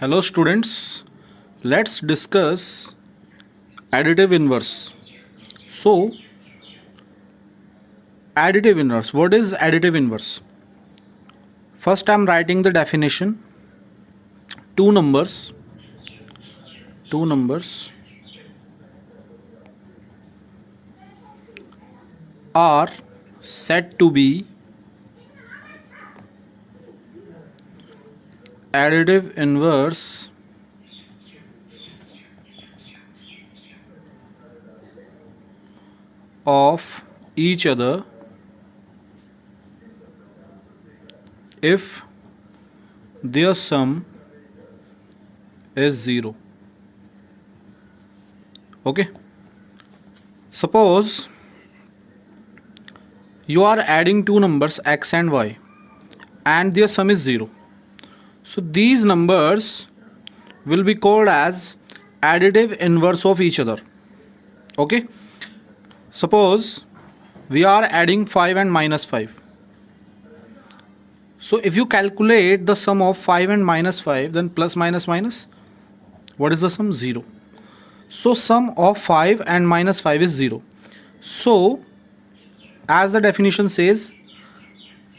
Hello students, let's discuss additive inverse. So, additive inverse, what is additive inverse? First I am writing the definition. Two numbers are said to be additive inverse of each other if their sum is 0. Okay, suppose you are adding two numbers x and y and their sum is 0. So these numbers will be called as additive inverse of each other. Okay, suppose we are adding 5 and minus 5. So if you calculate the sum of 5 and minus 5, then plus minus minus, what is the sum? 0. So sum of 5 and minus 5 is 0. So as the definition says,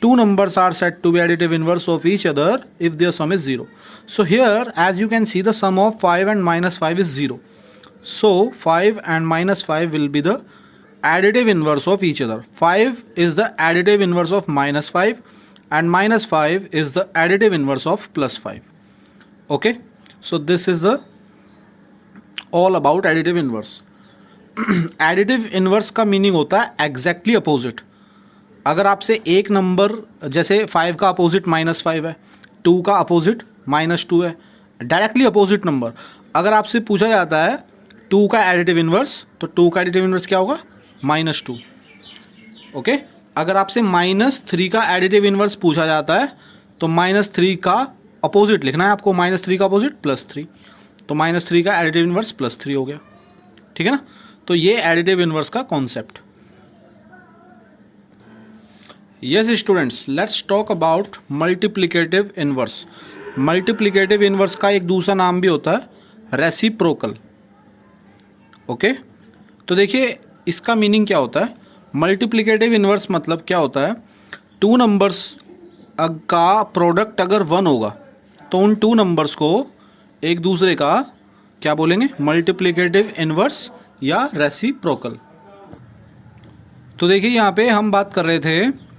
two numbers are said to be additive inverse of each other if their sum is 0. So here, as you can see, the sum of 5 and minus 5 is 0. So 5 and minus 5 will be the additive inverse of each other. 5 is the additive inverse of minus 5 and minus 5 is the additive inverse of plus 5. Okay, so this is the all about additive inverse. Additive inverse का meaning होता है exactly opposite. अगर आपसे एक number, जैसे 5 का opposite minus 5 है, 2 का अपोजिट माइनस 2 है, डायरेक्टली अपोजिट नंबर, अगर आपसे पूछा जाता है 2 का एडिटिव इन्वर्स, तो 2 का एडिटिव इन्वर्स क्या होगा? माइनस 2. ओके, अगर आपसे माइनस 3 का एडिटिव इन्वर्स पूछा जाता है तो माइनस 3 का अपोजिट लिखना है आपको. माइनस 3 का अपोजिट प्लस 3, तो माइनस 3 का एडिटिव इन्वर्स प्लस 3 हो गया. ठीक है ना. तो ये एडिटिव इन्वर्स का concept. Yes students, let's talk about multiplicative inverse. Multiplicative inverse का एक दूसरा नाम भी होता है रेसिप्रोकल. ओके, तो देखिए इसका मीनिंग क्या होता है. मल्टीप्लिकेटिव इन्वर्स मतलब क्या होता है, टू नंबर्स का प्रोडक्ट अगर 1 होगा तो उन टू नंबर्स को एक दूसरे का क्या बोलेंगे? मल्टीप्लिकेटिव इन्वर्स या रेसिप्रोकल. तो देखिए यहाँ पे हम बात कर रहे थे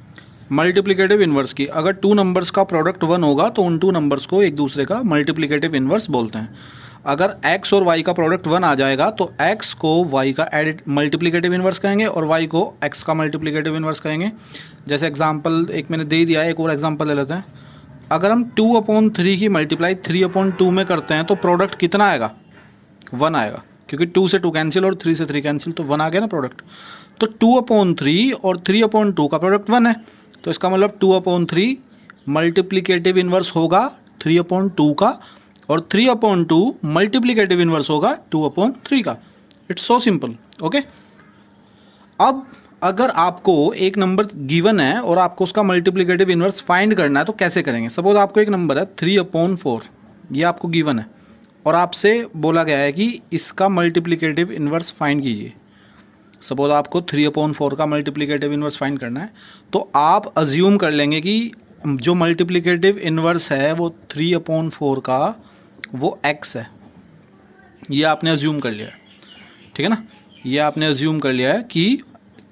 मल्टीप्लिकेटिव इन्वर्स की. अगर टू नंबर्स का प्रोडक्ट 1 होगा तो उन टू नंबर्स को एक दूसरे का मल्टीप्लिकेटिव इन्वर्स बोलते हैं. अगर x और y का प्रोडक्ट 1 आ जाएगा तो x को y का मल्टीप्लिकेटिव इन्वर्स कहेंगे और y को x का मल्टीप्लिकेटिव इन्वर्स कहेंगे. जैसे एग्जांपल एक मैंने दे दिया है, एक और एग्जांपल ले लेते हैं. अगर हम 2/3 की मल्टीप्लाई 3/2 में करते हैं तो प्रोडक्ट कितना आएगा? 1 आएगा, क्योंकि 2 से 2 कैंसिल और 3 से 3 कैंसिल, तो 1 आ गया ना प्रोडक्ट. तो 2/3 और 3/2 का प्रोडक्ट 1 है, तो इसका मतलब 2/3 मल्टीप्लिकेटिव इन्वर्स होगा 3/2 का और 3/2 मल्टीप्लिकेटिव इन्वर्स होगा 2/3 का. It's so simple. ओके, अब अगर आपको एक नंबर गिवन है और आपको उसका मल्टीप्लिकेटिव इन्वर्स फाइंड करना है तो कैसे करेंगे. सपोज आपको एक नंबर है 3/4, ये आपको गिवन है और आपसे बोला गया है कि इसका मल्टीप्लिकेटिव इन्वर्स फाइंड कीजिए. सपोज आपको 3/4 का मल्टीप्लिकेटिव इन्वर्स फाइंड करना है, तो आप अज्यूम कर लेंगे कि जो मल्टीप्लिकेटिव इन्वर्स है वो 3/4 का वो x है. ये आपने अज्यूम कर लिया है. ठीक है ना, ये आपने अज्यूम कर लिया है कि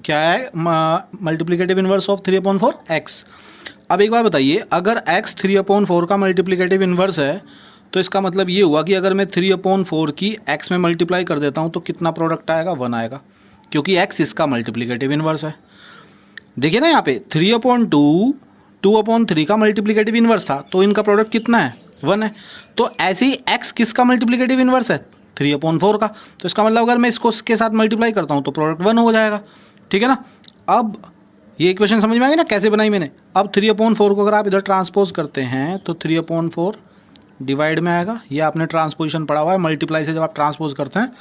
क्या है मल्टीप्लिकेटिव इन्वर्स ऑफ 3/4 x. अब एक बार बताइए, अगर x 3/4 का मल्टीप्लिकेटिव इन्वर्स है तो इसका मतलब ये हुआ कि अगर मैं 3/4 की x में मल्टीप्लाई कर देता हूँ तो कितना प्रोडक्ट आएगा? 1 आएगा, क्योंकि x इसका मल्टीप्लिकेटिव इन्वर्स है. देखिए ना यहाँ पे 3/2 2/3 का मल्टीप्लिकेटिव इन्वर्स था, तो इनका प्रोडक्ट कितना है? 1 है. तो ऐसे ही x किसका मल्टीप्लिकेटिव इन्वर्स है? 3/4 का. तो इसका मतलब अगर मैं इसको इसके साथ मल्टीप्लाई करता हूँ तो प्रोडक्ट 1 हो जाएगा. ठीक है ना. अब ये इक्वेशन समझ में आ गई ना कैसे बनाई मैंने. अब 3/4 को अगर आप इधर ट्रांसपोज करते हैं तो 3/4 डिवाइड में आएगा. ये आपने ट्रांसपोजिशन पढ़ा हुआ है, मल्टीप्लाई से जब आप ट्रांसपोज करते हैं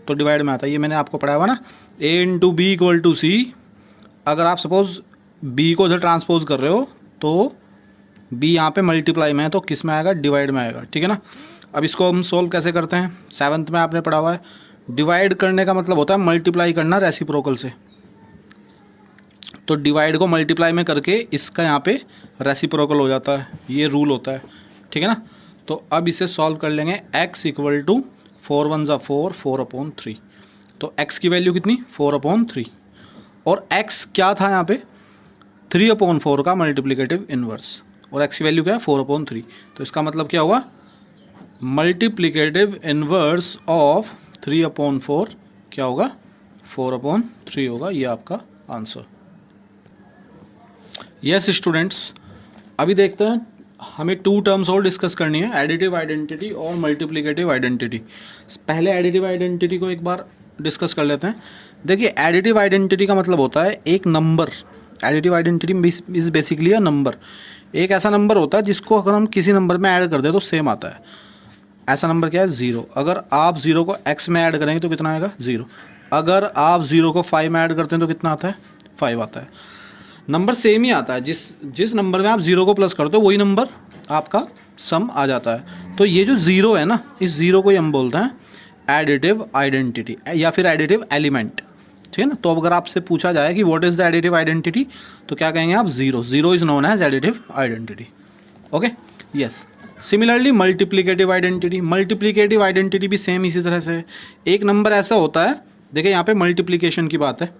तो डिवाइड में आता है. ये मैंने आपको पढ़ा हुआ ना, a × b = c. अगर आप सपोज b को इधर ट्रांसपोज कर रहे हो तो b यहाँ पे मल्टीप्लाई में है तो किस में आएगा? डिवाइड में आएगा. ठीक है ना. अब इसको हम सोल्व कैसे करते हैं, 7th में आपने पढ़ा हुआ है, डिवाइड करने का मतलब होता है मल्टीप्लाई करना रेसिप्रोकल से। तो डिवाइड को मल्टीप्लाई में करके इसका यहाँ पे रेसिप्रोकल हो जाता है, ये रूल होता है, ठीक है ना। तो अब इसे सॉल्व कर लेंगे, x इक्वल टू 4 1 ज़ा 4, 4/3। तो x की वैल्यू कितनी, 4/3, और x क्या था यहाँ पे, 3/4 का मल्टीप्लिकेटिव इनवर्स, और x की वैल्यू क्या है, 4/3। तो इसका मतलब क्या हुआ, मल्टीप्लिकेटिव इनवर्स ऑफ 3/4 क्या होगा, 4/3 होगा। ये आपका आंसर। यस स्टूडेंट्स, अभी देखते हैं, हमें 2 टर्म्स और डिस्कस करनी है, एडिटिव आइडेंटिटी और मल्टीप्लिकेटिव आइडेंटिटी। पहले एडिटिव आइडेंटिटी को एक बार डिस्कस कर लेते हैं। देखिए, एडिटिव आइडेंटिटी का मतलब होता है एक number, additive identity is basically a number, एक ऐसा नंबर होता है जिसको अगर हम किसी नंबर में ऐड कर दें तो सेम आता है। ऐसा नंबर क्या है, 0। अगर आप 0 को x में ऐड करेंगे तो कितना आएगा, 0। अगर आप 0 को 5 में ऐड करते हैं तो कितना आता है, 5 आता है। नंबर सेम ही आता है, जिस नंबर में आप 0 को प्लस करते हो वही नंबर आपका सम आ जाता है। तो ये जो 0 है ना, इस 0 को ही हम बोलते हैं एडिटिव आइडेंटिटी या फिर एडिटिव एलिमेंट, ठीक है ना। तो अगर आपसे पूछा जाए कि what is the additive identity, तो क्या कहेंगे आप, 0 is known as additive identity. Okay, yes. Similarly multiplicative identity भी सेम इसी तरह से है। एक नंबर ऐसा होता है, देखिए यहाँ पे मल्टीप्लिकेशन की बात है,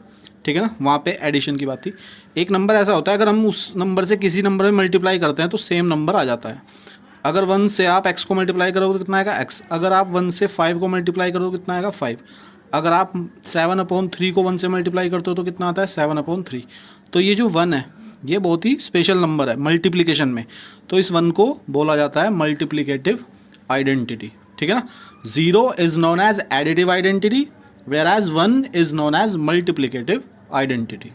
ठीक है ना, वहाँ पे एडिशन की बात थी। एक नंबर ऐसा होता है, अगर हम उस नंबर से किसी नंबर में मल्टीप्लाई करते हैं तो सेम नंबर आ जाता है। अगर 1 से आप x को मल्टीप्लाई करोगे तो कितना आएगा, x। अगर आप 1 से 5 को मल्टीप्लाई करोगे तो कितना आएगा, 5। अगर आप 7/3 को 1 से मल्टीप्लाई करते हो तो कितना आता है, 7/3। तो ये जो 1 है ये बहुत ही स्पेशल नंबर है मल्टीप्लिकेशन में, तो इस 1 को बोला जाता है मल्टीप्लिकेटिव आइडेंटिटी, ठीक है ना। 0 is known as additive identity, whereas 1 is known as multiplicative identity.